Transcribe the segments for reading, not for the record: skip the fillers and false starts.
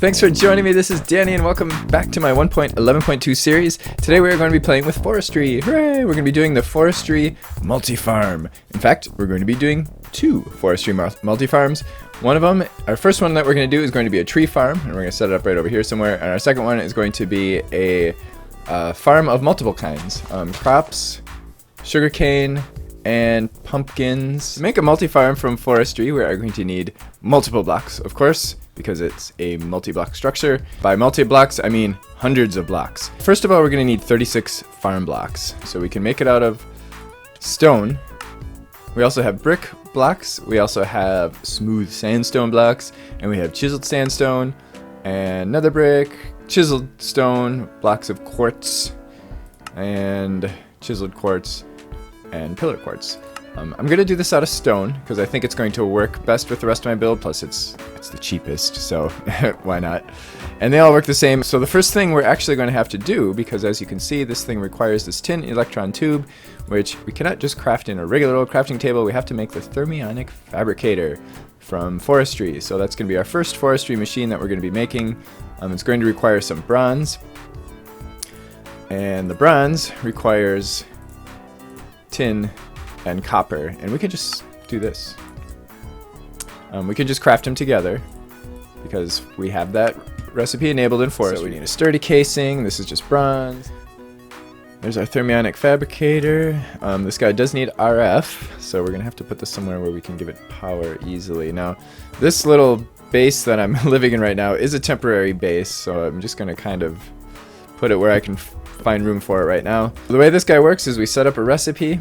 Thanks for joining me. This is Danny and welcome back to my 1.11.2 series. Today we are going to be playing with forestry. Hooray! We're going to be doing the Forestry MultiFarm. In fact, we're going to be doing two Forestry MultiFarms. One of them, our first one that we're going to do is going to be a tree farm, and we're going to set it up right over here somewhere. And our second one is going to be a farm of multiple kinds. Crops, sugarcane, and pumpkins. To make a multi-farm from forestry, we are going to need multiple blocks, of course, because it's a multi-block structure. By multi-blocks, I mean hundreds of blocks. First of all, we're going to need 36 farm blocks, so we can make it out of stone. We also have brick blocks, we also have smooth sandstone blocks, and we have chiseled sandstone, and nether brick, chiseled stone, blocks of quartz, and chiseled quartz, and pillar quartz. I'm going to do this out of stone because I think it's going to work best with the rest of my build, plus it's the cheapest, so why not? And they all work the same. So the first thing we're actually going to have to do, because as you can see, this thing requires this tin electron tube, which we cannot just craft in a regular old crafting table. We have to make the Thermionic Fabricator from forestry. So that's going to be our first forestry machine that we're going to be making. It's going to require some bronze, and the bronze requires tin and copper, and we could just do this. We could just craft them together because we have that recipe enabled in forestry. So we need a sturdy casing. This is just bronze. There's our Thermionic Fabricator. This guy does need RF, so we're gonna have to put this somewhere where we can give it power easily. Now, this little base that I'm living in right now is a temporary base, so I'm just gonna kind of put it where I can find room for it right now. The way this guy works is we set up a recipe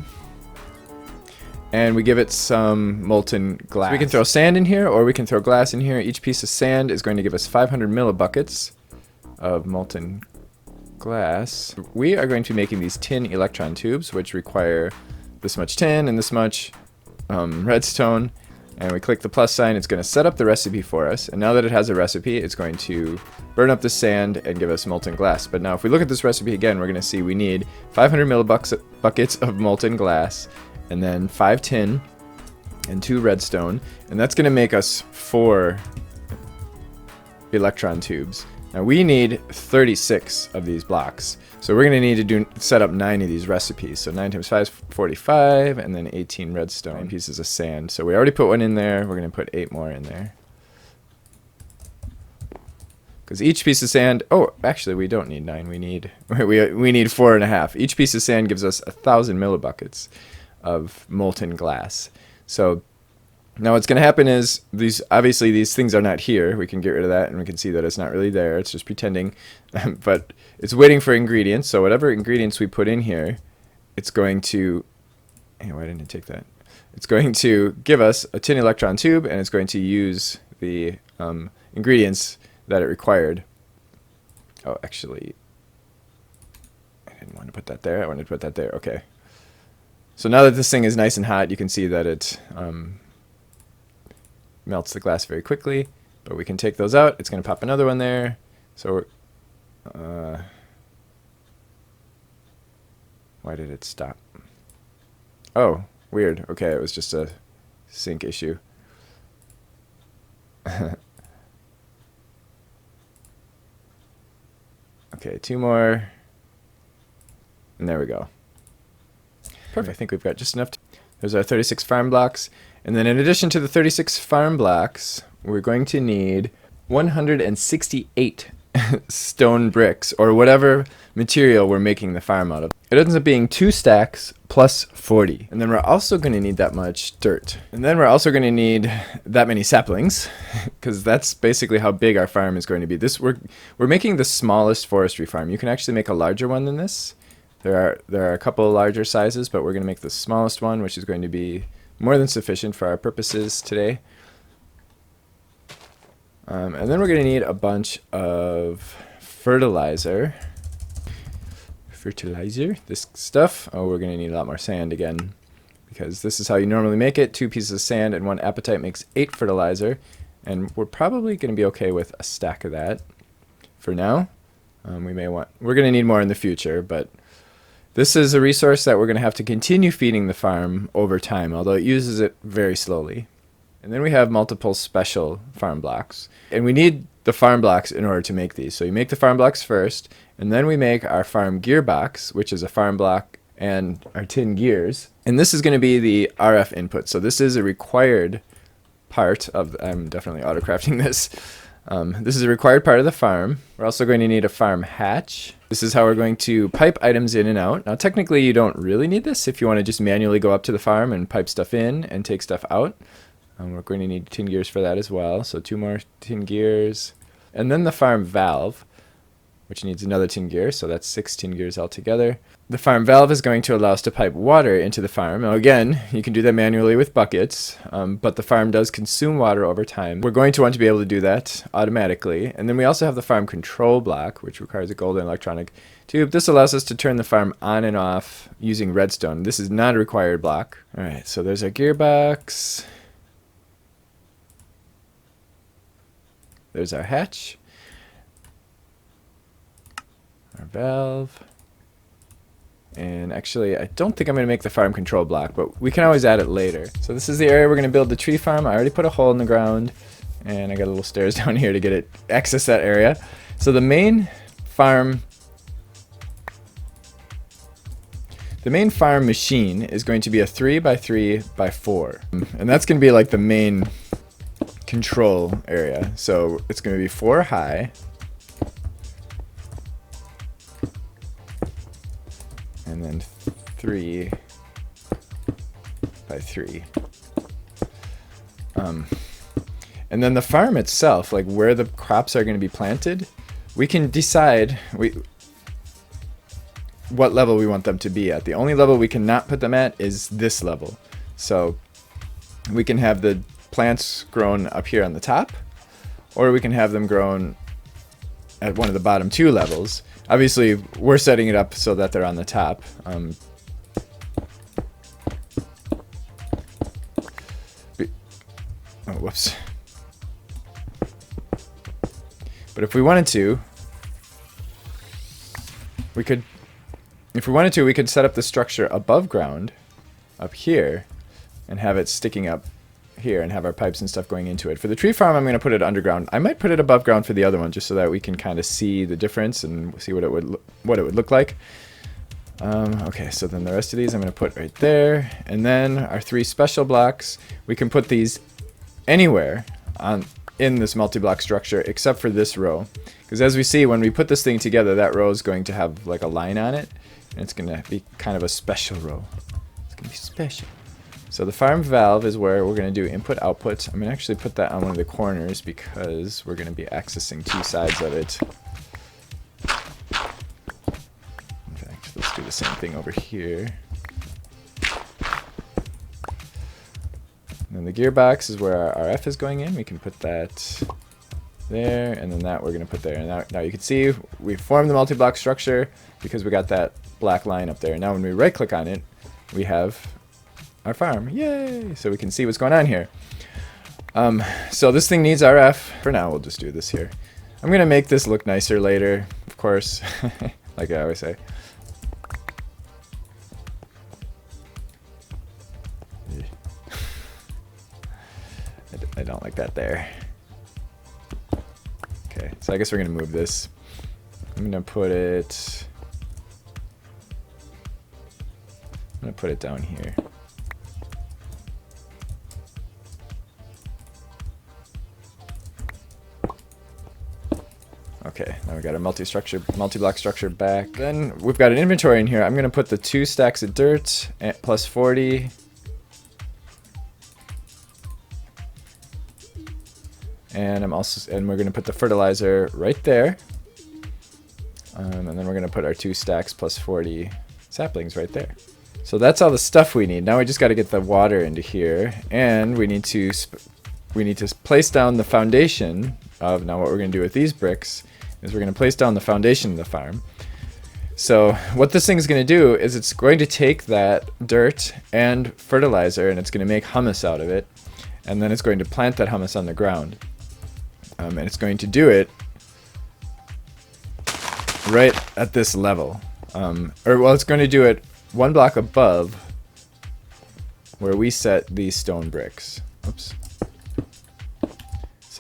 and we give it some molten glass. So we can throw sand in here or we can throw glass in here. Each piece of sand is going to give us 500 millibuckets of molten glass. We are going to be making these tin electron tubes, which require this much tin and this much redstone. And we click the plus sign, it's going to set up the recipe for us. And now that it has a recipe, it's going to burn up the sand and give us molten glass. But now if we look at this recipe again, we're going to see we need 500 millibuckets of molten glass, and then 5 tin and 2 redstone. And that's going to make us 4 electron tubes. Now we need 36 of these blocks. So we're going to need to set up 9 of these recipes. So 9 times 5 is 45, and then 18 redstone, 9 pieces of sand. So we already put one in there. We're going to put 8 more in there. Because each piece of sand, oh, actually we don't need 9. We need 4.5. Each piece of sand gives us 1,000 millibuckets of molten glass. So now what's going to happen is obviously these things are not here. We can get rid of that and we can see that it's not really there. It's just pretending, but it's waiting for ingredients. So whatever ingredients we put in here, it's going to, hey, why didn't it take that? It's going to give us a tin electron tube, and it's going to use the ingredients that it required. Oh, actually, I didn't want to put that there. I wanted to put that there. Okay. So now that this thing is nice and hot, you can see that it melts the glass very quickly, but we can take those out. It's going to pop another one there. So why did it stop? Oh, weird. Okay, it was just a sync issue. Okay, 2 more, and there we go. Perfect. I think we've got just enough. There's our 36 farm blocks. And then in addition to the 36 farm blocks, we're going to need 168 stone bricks, or whatever material we're making the farm out of. It ends up being 2 stacks plus 40. And then we're also going to need that much dirt. And then we're also going to need that many saplings, because that's basically how big our farm is going to be. We're making the smallest forestry farm. You can actually make a larger one than this. There are a couple of larger sizes, but we're going to make the smallest one, which is going to be more than sufficient for our purposes today. And then we're going to need a bunch of fertilizer. This stuff. Oh, we're going to need a lot more sand again, because this is how you normally make it. 2 pieces of sand and 1 apatite makes 8 fertilizer. And we're probably going to be okay with a stack of that for now. We're going to need more in the future, but this is a resource that we're going to have to continue feeding the farm over time, although it uses it very slowly. And then we have multiple special farm blocks. And we need the farm blocks in order to make these. So you make the farm blocks first, and then we make our farm gearbox, which is a farm block, and our tin gears. And this is going to be the RF input. So this is a required part of, I'm definitely autocrafting this. This is a required part of the farm. We're also going to need a farm hatch. This is how we're going to pipe items in and out. Now technically you don't really need this if you want to just manually go up to the farm and pipe stuff in and take stuff out. We're going to need tin gears for that as well. So 2 more tin gears. And then the farm valve, which needs another tin gear. So that's 6 tin gears altogether. The farm valve is going to allow us to pipe water into the farm. Now again, you can do that manually with buckets, but the farm does consume water over time. We're going to want to be able to do that automatically. And then we also have the farm control block, which requires a golden electronic tube. This allows us to turn the farm on and off using redstone. This is not a required block. All right, so there's our gearbox. There's our hatch. Our valve. And actually, I don't think I'm going to make the farm control block, but we can always add it later. So this is the area we're going to build the tree farm. I already put a hole in the ground, and I got a little stairs down here to get it access that area. So the main farm machine is going to be a 3x3x4, and that's going to be like the main control area. So it's going to be 4 high. And then 3 by 3. And then the farm itself, like where the crops are going to be planted, we can decide what level we want them to be at. The only level we cannot put them at is this level. So we can have the plants grown up here on the top, or we can have them grown at one of the bottom 2 levels. Obviously, we're setting it up so that they're on the top. Oh, whoops. But if we wanted to, we could set up the structure above ground, up here, and have it sticking up here and have our pipes and stuff going into it. For the tree farm, I'm going to put it underground. I might put it above ground for the other one, just so that we can kind of see the difference and see what it would look like. Okay, so then the rest of these I'm going to put right there, and then our 3 special blocks, we can put these anywhere in this multi-block structure except for this row, because as we see, when we put this thing together, that row is going to have like a line on it, and it's going to be kind of a special row. It's going to be special. So the farm valve is where we're going to do input output. I'm going to actually put that on one of the corners because we're going to be accessing 2 sides of it. In fact, let's do the same thing over here. And then the gearbox is where our RF is going in. We can put that there, and then that we're going to put there. And now you can see we formed the multi-block structure because we got that black line up there. Now when we right click on it, we have our farm. Yay! So we can see what's going on here. So this thing needs RF. For now, we'll just do this here. I'm going to make this look nicer later, of course, like I always say. I don't like that there. Okay, so I guess we're going to move this. I'm going to put it down here. Okay, now we got our multi-block structure back. Then we've got an inventory in here. I'm going to put the 2 stacks of dirt at plus 40. And we're going to put the fertilizer right there. And then we're going to put our 2 stacks plus 40 saplings right there. So that's all the stuff we need. Now we just got to get the water into here, and we need to place down the foundation of. Now what we're going to do with these bricks is we're going to place down the foundation of the farm. So what this thing is going to do is it's going to take that dirt and fertilizer, and it's going to make hummus out of it, and then it's going to plant that hummus on the ground. And it's going to do it right at this level. It's going to do it 1 block above where we set these stone bricks. Oops.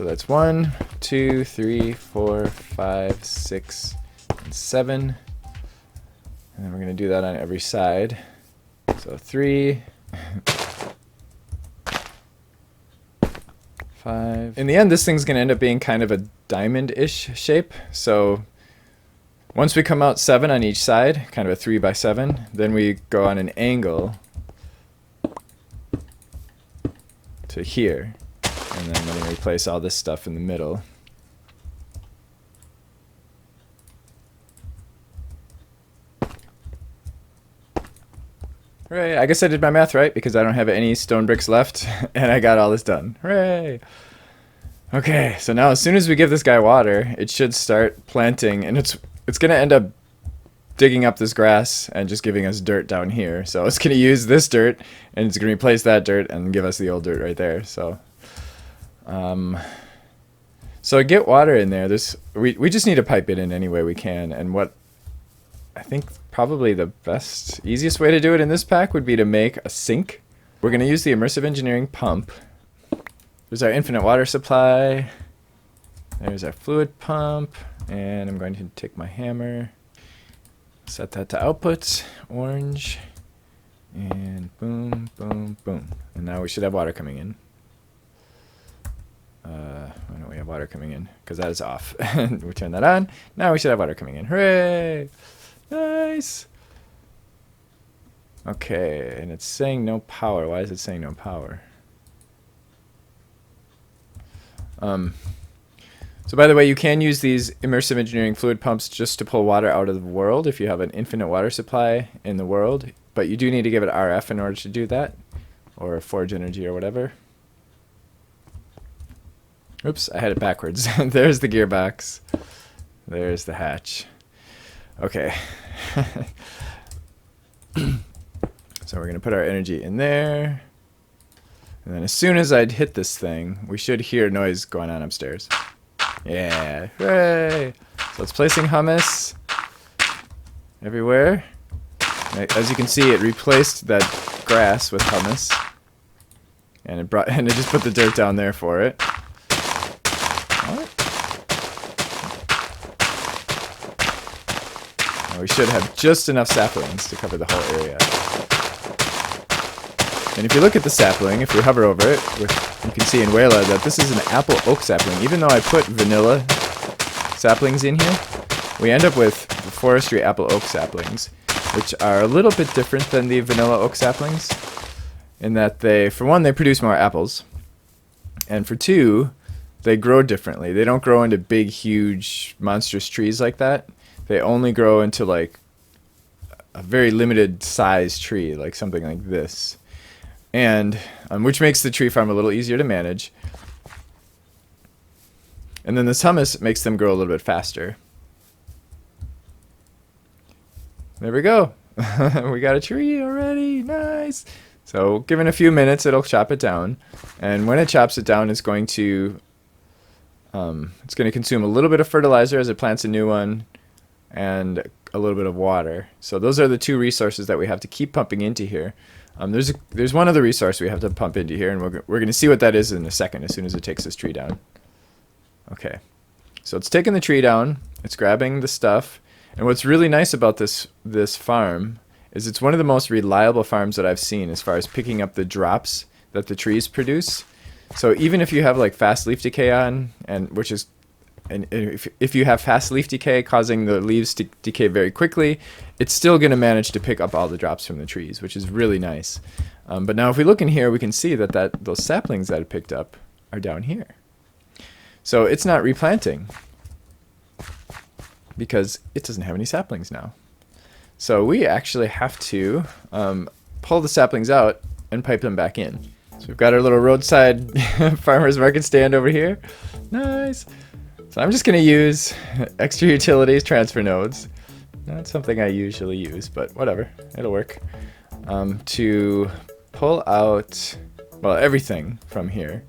So that's 1, 2, 3, 4, 5, 6, and 7. And then we're going to do that on every side. So 3, 5. In the end, this thing's going to end up being kind of a diamond-ish shape. So once we come out 7 on each side, kind of a 3 by 7, then we go on an angle to here. And then we're going to replace all this stuff in the middle. Hooray! I guess I did my math right because I don't have any stone bricks left and I got all this done. Hooray! Okay, so now as soon as we give this guy water, it should start planting, and it's going to end up digging up this grass and just giving us dirt down here. So it's going to use this dirt and it's going to replace that dirt and give us the old dirt right there. So so get water in there. We just need to pipe it in any way we can, and what I think probably the best, easiest way to do it in this pack would be to make a sink. We're going to use the Immersive Engineering pump. There's our infinite water supply. There's our fluid pump, and I'm going to take my hammer, set that to output, orange, and boom, boom, boom. And now we should have water coming in. Why don't we have water coming in? Because that is off. We turn that on. Now we should have water coming in. Hooray! Nice! Okay, and it's saying no power. Why is it saying no power? So by the way, you can use these Immersive Engineering fluid pumps just to pull water out of the world if you have an infinite water supply in the world, but you do need to give it RF in order to do that, or forge energy or whatever. Oops, I had it backwards. There's the gearbox. There's the hatch. Okay. So we're going to put our energy in there. And then as soon as I'd hit this thing, we should hear noise going on upstairs. Yeah, hooray! So it's placing humus everywhere. As you can see, it replaced that grass with humus, and it just put the dirt down there for it. Now we should have just enough saplings to cover the whole area. And if you look at the sapling, if we hover over it, you can see in Wayla that this is an apple oak sapling. Even though I put vanilla saplings in here, we end up with the forestry apple oak saplings, which are a little bit different than the vanilla oak saplings, in that for one, they produce more apples, and for two, they grow differently. They don't grow into big, huge, monstrous trees like that. They only grow into like a very limited size tree, like something like this. And which makes the tree farm a little easier to manage. And then this humus makes them grow a little bit faster. There we go. We got a tree already. Nice. So given a few minutes, it'll chop it down. And when it chops it down, it's going to consume a little bit of fertilizer as it plants a new one, and a little bit of water. So those are the two resources that we have to keep pumping into here. There's one other resource we have to pump into here, and we're going to see what that is in a second as soon as it takes this tree down. Okay, so it's taking the tree down, it's grabbing the stuff, and what's really nice about this farm is it's one of the most reliable farms that I've seen as far as picking up the drops that the trees produce. So even if you have like fast leaf decay on, and if you have fast leaf decay causing the leaves to decay very quickly, it's still going to manage to pick up all the drops from the trees, which is really nice. But now if we look in here, we can see that those saplings that it picked up are down here. So it's not replanting because it doesn't have any saplings now. So we actually have to pull the saplings out and pipe them back in. So we've got our little roadside farmer's market stand over here. Nice. So I'm just going to use extra utilities transfer nodes. Not something I usually use, but whatever. It'll work. To pull out, well, everything from here.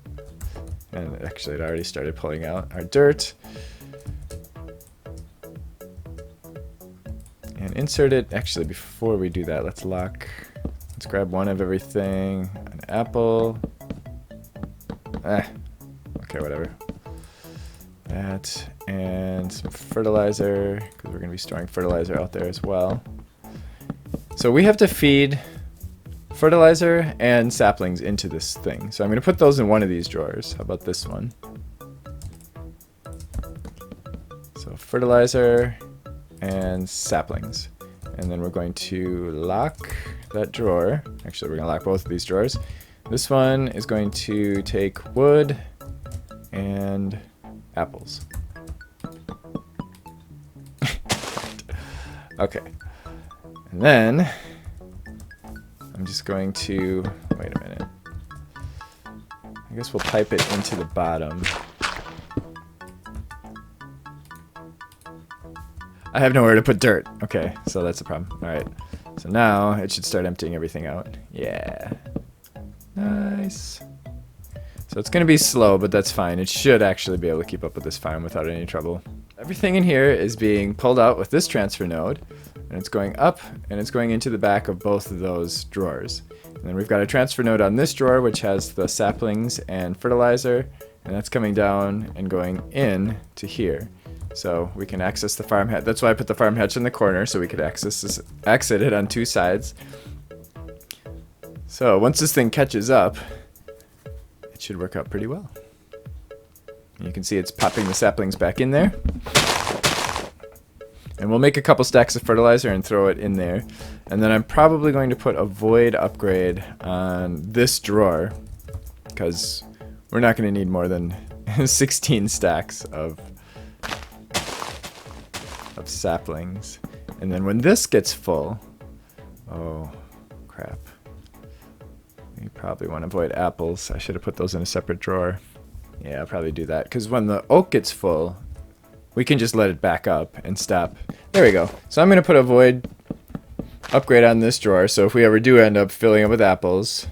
And actually, it already started pulling out our dirt. And insert it. Actually, before we do that, let's grab one of everything. An apple. Okay, whatever. that, and some fertilizer, because we're going to be storing fertilizer out there as well. So we have to feed fertilizer and saplings into this thing. So I'm going to put those in one of these drawers. How about this one? So fertilizer and saplings. And then we're going to lock that drawer. Actually, we're going to lock both of these drawers. This one is going to take wood and apples. Okay. And then I'm just going to, wait a minute. I guess we'll pipe it into the bottom. I have nowhere to put dirt. Okay, so that's the problem. Alright. So now it should start emptying everything out. Yeah. Nice. So it's going to be slow, but that's fine. It should actually be able to keep up with this farm without any trouble. Everything in here is being pulled out with this transfer node, and it's going up, and it's going into the back of both of those drawers. And then we've got a transfer node on this drawer, which has the saplings and fertilizer, and that's coming down and going in to here. So we can access the farm hatch. That's why I put the farm hatch in the corner, so we could exit it on two sides. So once this thing catches up, it should work out pretty well. And you can see it's popping the saplings back in there. And we'll make a couple stacks of fertilizer and throw it in there. And then I'm probably going to put a void upgrade on this drawer, because we're not going to need more than 16 stacks of saplings. And then when this gets full, oh crap, we probably want to avoid apples. I should have put those in a separate drawer. Yeah, I'll probably do that, because when the oak gets full, we can just let it back up and stop. There we go. So I'm going to put a void upgrade on this drawer, so if we ever do end up filling up with apples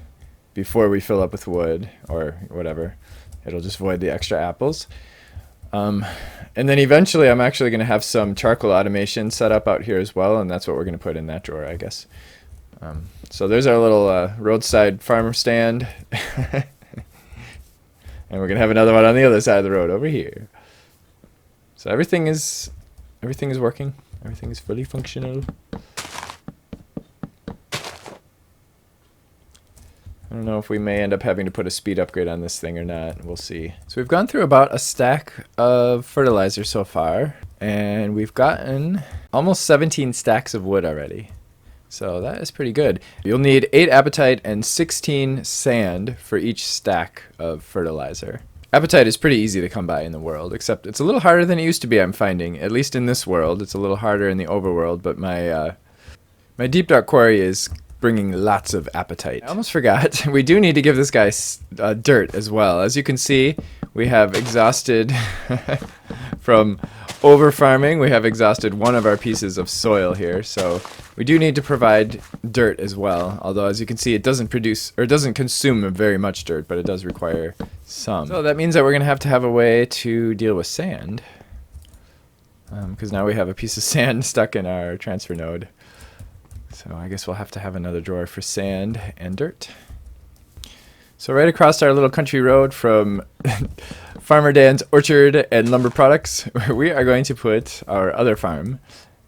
before we fill up with wood or whatever, it'll just void the extra apples. And then eventually I'm actually going to have some charcoal automation set up out here as well, and that's what we're going to put in that drawer, I guess. So there's our little roadside farmer stand. And we're going to have another one on the other side of the road over here. So everything is working. Everything is fully functional. I don't know if we may end up having to put a speed upgrade on this thing or not. We'll see. So we've gone through about a stack of fertilizer so far, and we've gotten almost 17 stacks of wood already. So that is pretty good. You'll need 8 apatite and 16 sand for each stack of fertilizer. Apatite is pretty easy to come by in the world, except it's a little harder than it used to be, I'm finding. At least in this world. It's a little harder in the overworld, but my deep dark quarry is bringing lots of apatite. I almost forgot. We do need to give this guy dirt as well. As you can see, we have exhausted from over farming. We have exhausted one of our pieces of soil here, so we do need to provide dirt as well. Although, as you can see, it doesn't produce or doesn't consume very much dirt, but it does require some. So that means that we're going to have a way to deal with sand, because now we have a piece of sand stuck in our transfer node. So I guess we'll have to have another drawer for sand and dirt. So right across our little country road from Farmer Dan's Orchard and Lumber Products, we are going to put our other farm.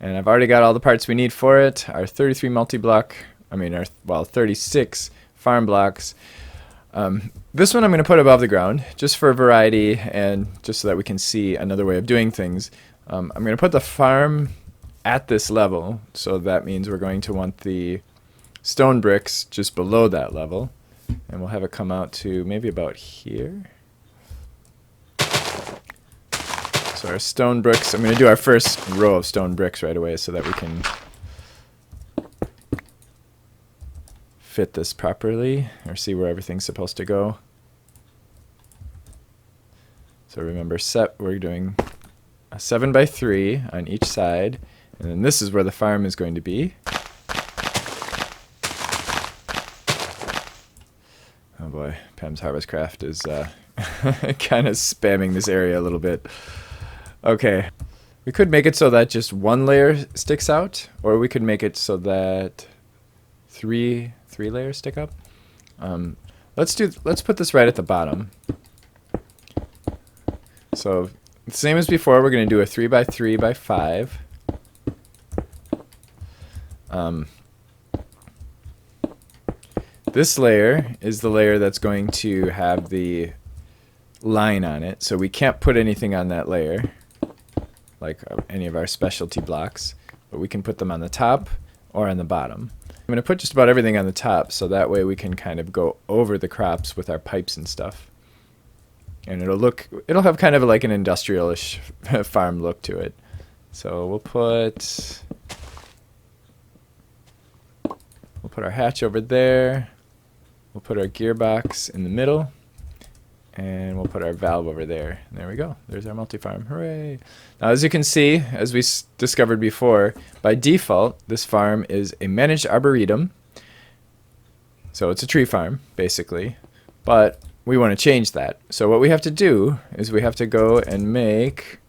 And I've already got all the parts we need for it. Our 33 multi-block, our 36 farm blocks. This one I'm going to put above the ground, just for variety and just so that we can see another way of doing things. I'm going to put the farm at this level, so that means we're going to want the stone bricks just below that level, and we'll have it come out to maybe about here. So our stone bricks, I'm going to do our first row of stone bricks right away so that we can fit this properly or see where everything's supposed to go. So remember, we're doing a 7x3 on each side. And then this is where the farm is going to be. Oh boy, Pam's Harvest Craft is kind of spamming this area a little bit. Okay, we could make it so that just one layer sticks out, or we could make it so that three layers stick up. Let's put this right at the bottom. So same as before, we're going to do a 3 by 3 by 5. This layer is the layer that's going to have the line on it, so we can't put anything on that layer, like any of our specialty blocks, but we can put them on the top or on the bottom. I'm going to put just about everything on the top, so that way we can kind of go over the crops with our pipes and stuff. And it'll have kind of like an industrial-ish farm look to it. So we'll put our hatch over there. We'll put our gearbox in the middle, and we'll put our valve over there. And there we go. There's our multi-farm. Hooray! Now, as you can see, as we discovered before, by default, this farm is a managed arboretum. So it's a tree farm, basically. But we want to change that. So what we have to do is we have to go and make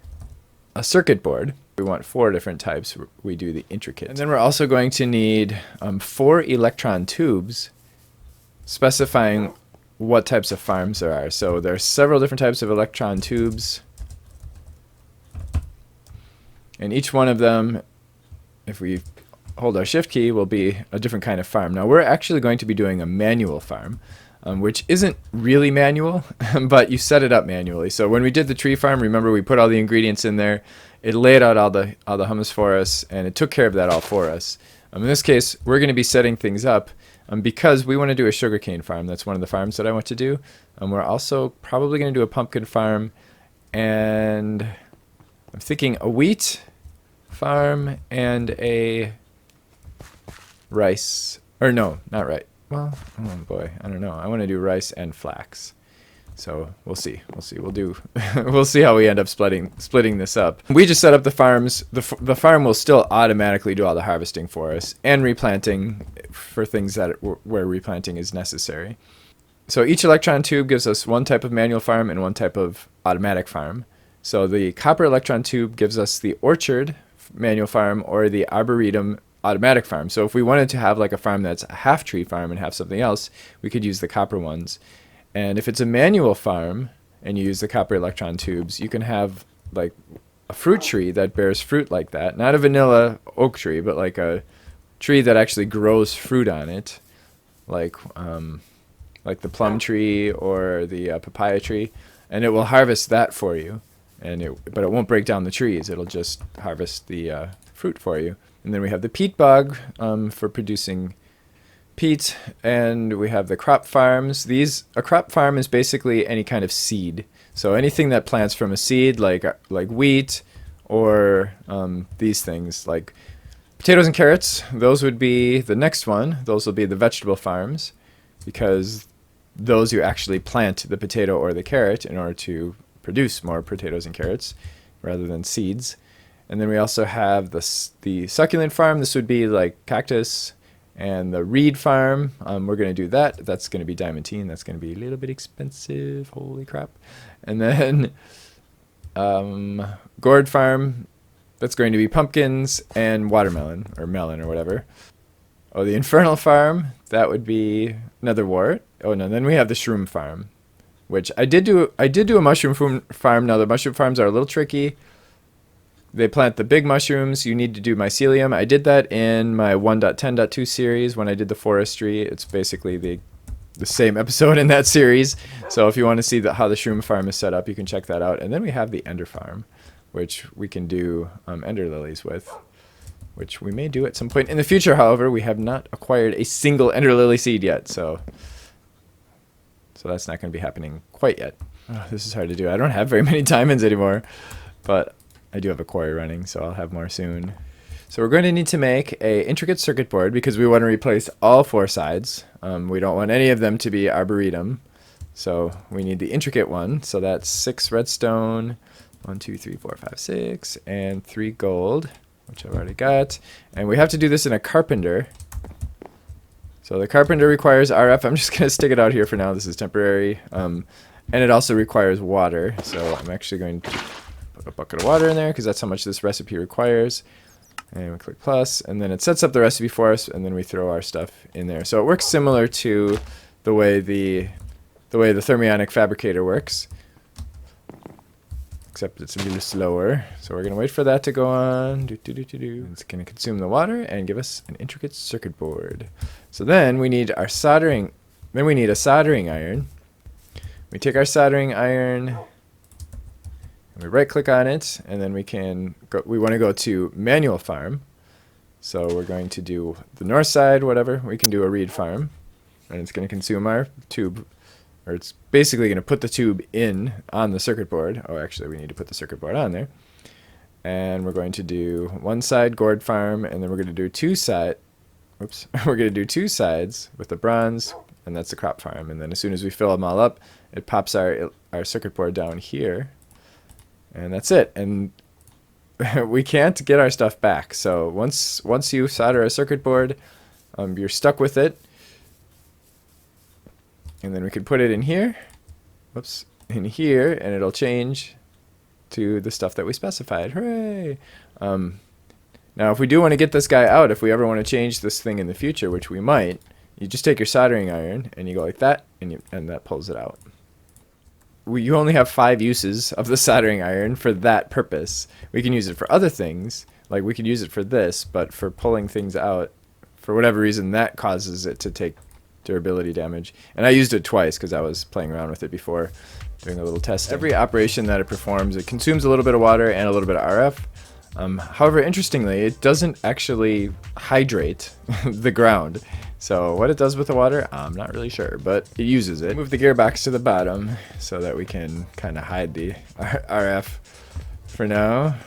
a circuit board. We want 4 different types. We do the intricate. And then we're also going to need 4 electron tubes specifying what types of farms there are. So there are several different types of electron tubes. And each one of them, if we hold our shift key, will be a different kind of farm. Now we're actually going to be doing a manual farm. Which isn't really manual, but you set it up manually. So when we did the tree farm, remember we put all the ingredients in there, it laid out all the hummus for us, and it took care of that all for us. In this case, we're going to be setting things up because we want to do a sugarcane farm. That's one of the farms that I want to do. We're also probably going to do a pumpkin farm, and I'm thinking a wheat farm and a rice, or no, not rice. Well, oh boy, I don't know. I want to do rice and flax. So we'll see. We'll do. We'll see how we end up splitting this up. We just set up the farms. The farm will still automatically do all the harvesting for us and replanting for things where replanting is necessary. So each electron tube gives us one type of manual farm and one type of automatic farm. So the copper electron tube gives us the orchard manual farm or the arboretum automatic farm. So if we wanted to have like a farm that's a half tree farm and have something else, we could use the copper ones. And if it's a manual farm and you use the copper electron tubes, you can have like a fruit tree that bears fruit like that. Not a vanilla oak tree, but like a tree that actually grows fruit on it, like the plum tree or the papaya tree, and it will harvest that for you. But it won't break down the trees. It'll just harvest the fruit for you. And then we have the peat bog for producing peat, and we have the crop farms. A crop farm is basically any kind of seed. So anything that plants from a seed, like wheat, or these things like potatoes and carrots. Those would be the next one. Those will be the vegetable farms, because those you actually plant the potato or the carrot in order to produce more potatoes and carrots rather than seeds. And then we also have the succulent farm. This would be like cactus. And the reed farm, we're going to do that. That's going to be diamantine. That's going to be a little bit expensive. Holy crap. And then gourd farm, that's going to be pumpkins and watermelon, or melon or whatever. Oh, the infernal farm, that would be another wart. Oh no, then we have the shroom farm, which I did do a mushroom farm. Now the mushroom farms are a little tricky. They plant the big mushrooms. You need to do mycelium. I did that in my 1.10.2 series when I did the forestry. It's basically the same episode in that series. So if you want to see how the shroom farm is set up, you can check that out. And then we have the ender farm, which we can do ender lilies with, which we may do at some point in the future. However, we have not acquired a single ender lily seed yet, so that's not going to be happening quite yet. Oh, this is hard to do. I don't have very many diamonds anymore, but I do have a quarry running, so I'll have more soon. So we're going to need to make a intricate circuit board because we want to replace all 4 sides. We don't want any of them to be arboretum, so we need the intricate one. So that's 6 redstone, 1, 2, 3, 4, 5, 6, and 3 gold, which I've already got. And we have to do this in a carpenter. So the carpenter requires RF. I'm just going to stick it out here for now. This is temporary. And it also requires water. So I'm actually going to put a bucket of water in there because that's how much this recipe requires. And we click plus, and then it sets up the recipe for us, and then we throw our stuff in there. So it works similar to the way the Thermionic Fabricator works. except it's a little slower. So we're gonna wait for that to go on. It's gonna consume the water and give us an intricate circuit board. So then we need our soldering. Then we need a soldering iron. We take our soldering iron, and we right-click on it, and then we can go. We want to go to manual farm. So we're going to do the north side, whatever. We can do a reed farm, and it's going to consume our tube, or it's basically going to put the tube in on the circuit board. Oh, actually, we need to put the circuit board on there. And we're going to do one side gourd farm, and then we're going to do two side. Oops, we're going to do two sides with the bronze, and that's the crop farm. And then as soon as we fill them all up, it pops our circuit board down here, and that's it. And we can't get our stuff back. So once you solder a circuit board, you're stuck with it. And then we can put it in here, whoops, in here, and it'll change to the stuff that we specified. Hooray! Now, if we do want to get this guy out, if we ever want to change this thing in the future, which we might, you just take your soldering iron and you go like that, and that pulls it out. You only have 5 uses of the soldering iron for that purpose. We can use it for other things, like we could use it for this, but for pulling things out, for whatever reason, that causes it to take durability damage. And I used it twice because I was playing around with it before, doing a little test. Every operation that it performs, it consumes a little bit of water and a little bit of RF. However, interestingly, it doesn't actually hydrate the ground. So what it does with the water, I'm not really sure, but it uses it. Move the gearbox to the bottom so that we can kind of hide the RF for now.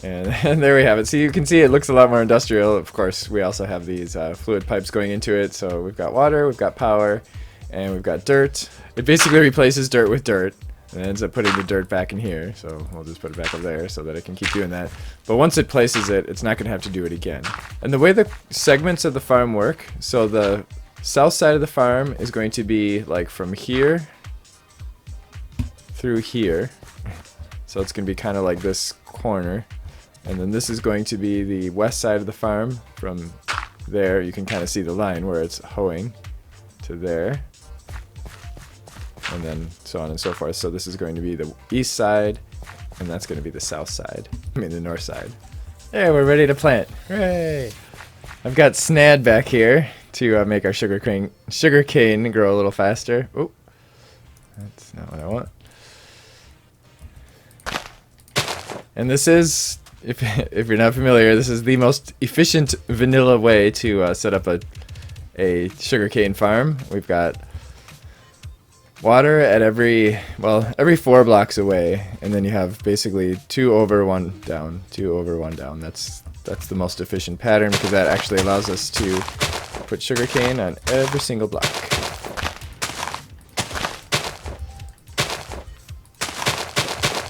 And there we have it. So you can see it looks a lot more industrial. Of course, we also have these fluid pipes going into it. So we've got water, we've got power, and we've got dirt. It basically replaces dirt with dirt. And it ends up putting the dirt back in here, so we'll just put it back up there so that it can keep doing that. But once it places it, it's not going to have to do it again. And the way the segments of the farm work, so the south side of the farm is going to be like from here through here. So it's going to be kind of like this corner. And then this is going to be the west side of the farm. From there, you can kind of see the line where it's hoeing to there. And then so on and so forth. So this is going to be the east side, and that's going to be the south side. I mean the north side. There, we're ready to plant. Hooray! I've got Snad back here to make our sugarcane grow a little faster. Oh, that's not what I want. And this is, if you're not familiar, this is the most efficient vanilla way to set up a sugarcane farm. We've got water at every 4 blocks away, and then you have basically 2 over 1 down, 2 over 1 down. That's the most efficient pattern because that actually allows us to put sugarcane on every single block.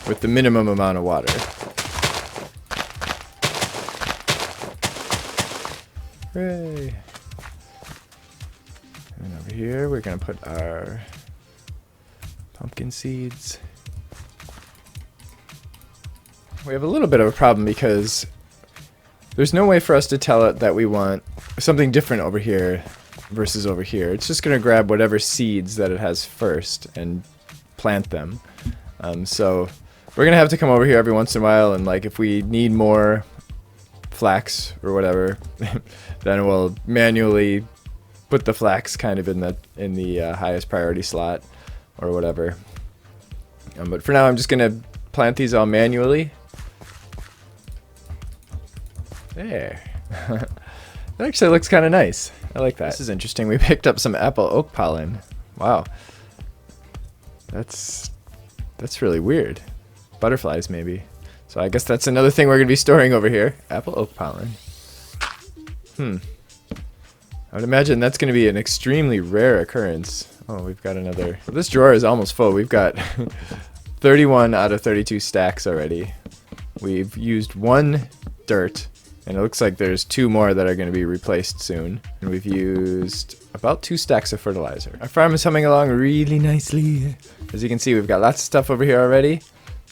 With the minimum amount of water. Hooray! And over here we're gonna put our pumpkin seeds. We have a little bit of a problem because there's no way for us to tell it that we want something different over here versus over here. It's just going to grab whatever seeds that it has first and plant them. So we're going to have to come over here every once in a while, and like if we need more flax or whatever, then we'll manually put the flax kind of in the highest priority slot or whatever. But for now I'm just gonna plant these all manually. There. That actually looks kind of nice. I like that. This is interesting. We picked up some apple oak pollen. Wow. That's really weird. Butterflies maybe. So I guess that's another thing we're gonna be storing over here. Apple oak pollen. I would imagine that's gonna be an extremely rare occurrence. Oh, we've got another. This drawer is almost full. We've got 31 out of 32 stacks already. We've used 1 dirt, and it looks like there's 2 more that are going to be replaced soon. And we've used about 2 stacks of fertilizer. Our farm is humming along really nicely. As you can see, we've got lots of stuff over here already.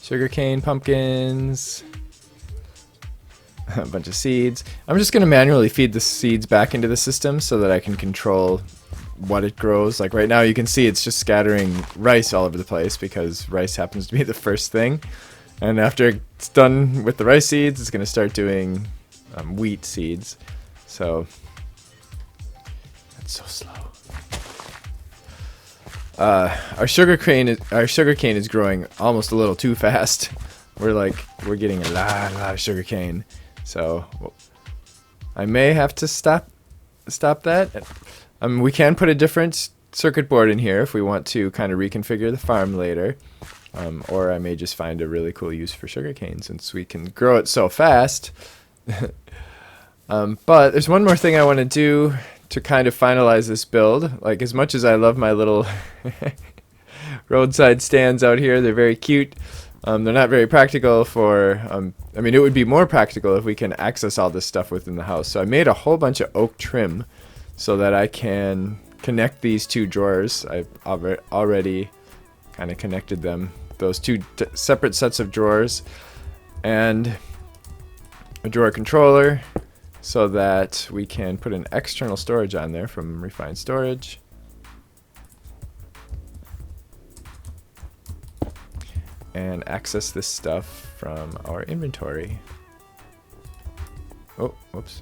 Sugarcane, pumpkins, a bunch of seeds. I'm just going to manually feed the seeds back into the system so that I can control what it grows. Like right now you can see it's just scattering rice all over the place because rice happens to be the first thing. And after it's done with the rice seeds, it's going to start doing wheat seeds. So that's so slow. Our sugarcane is growing almost a little too fast. We're getting a lot of sugarcane. So I may have to stop that. We can put a different circuit board in here if we want to kind of reconfigure the farm later. Or I may just find a really cool use for sugarcane since we can grow it so fast. But there's one more thing I want to do to kind of finalize this build. Like, as much as I love my little roadside stands out here, they're very cute. They're not very practical for, I mean, it would be more practical if we can access all this stuff within the house. So I made a whole bunch of oak trim so that I can connect these two drawers. I've already kind of connected them. Those two separate sets of drawers and a drawer controller so that we can put an external storage on there from Refined Storage. And access this stuff from our inventory. Oh, whoops.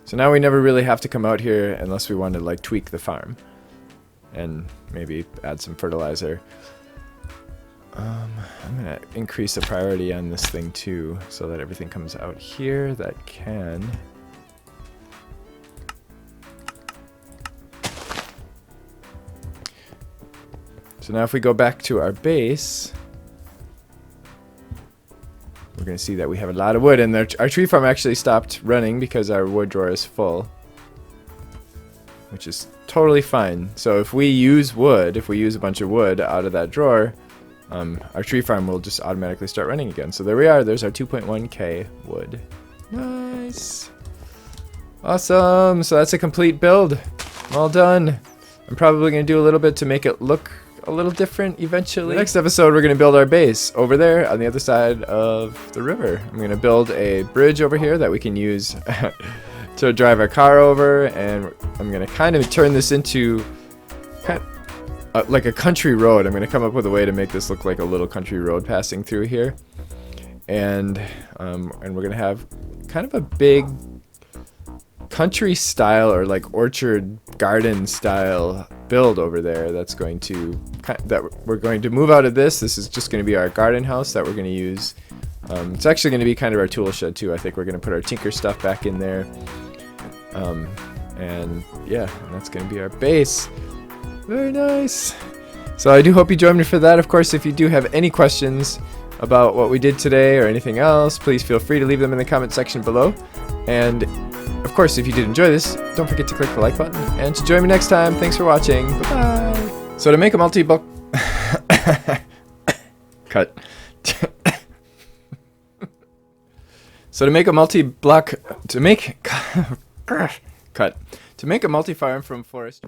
So now we never really have to come out here unless we want to like tweak the farm and maybe add some fertilizer. I'm gonna increase the priority on this thing too so that everything comes out here that can. So now if we go back to our base, we're going to see that we have a lot of wood, and our tree farm actually stopped running because our wood drawer is full, which is totally fine. So if we use wood, if we use a bunch of wood out of that drawer, our tree farm will just automatically start running again. So there we are. There's our 2.1k wood. Nice. Awesome. So that's a complete build. All done. I'm probably going to do a little bit to make it look a little different eventually. Next episode, we're going to build our base over there on the other side of the river. I'm going to build a bridge over here that we can use to drive our car over, and I'm going to kind of turn this into like a country road. I'm going to come up with a way to make this look like a little country road passing through here, and we're going to have kind of a big country style or like orchard garden style build over there that's going to we're going to move out of this. This is just going to be our garden house that we're going to use. It's actually going to be kind of our tool shed too. I think we're going to put our tinker stuff back in there, and yeah, and that's going to be our base. Very nice. So I do hope you join me for that. Of course, if you do have any questions about what we did today or anything else, please feel free to leave them in the comment section below. And of course, if you did enjoy this, don't forget to click the like button. And to join me next time, thanks for watching. Bye-bye. So to make a multi-block... Cut. So to make a multi-block... To make... Cut. To make a multi-farm from forest...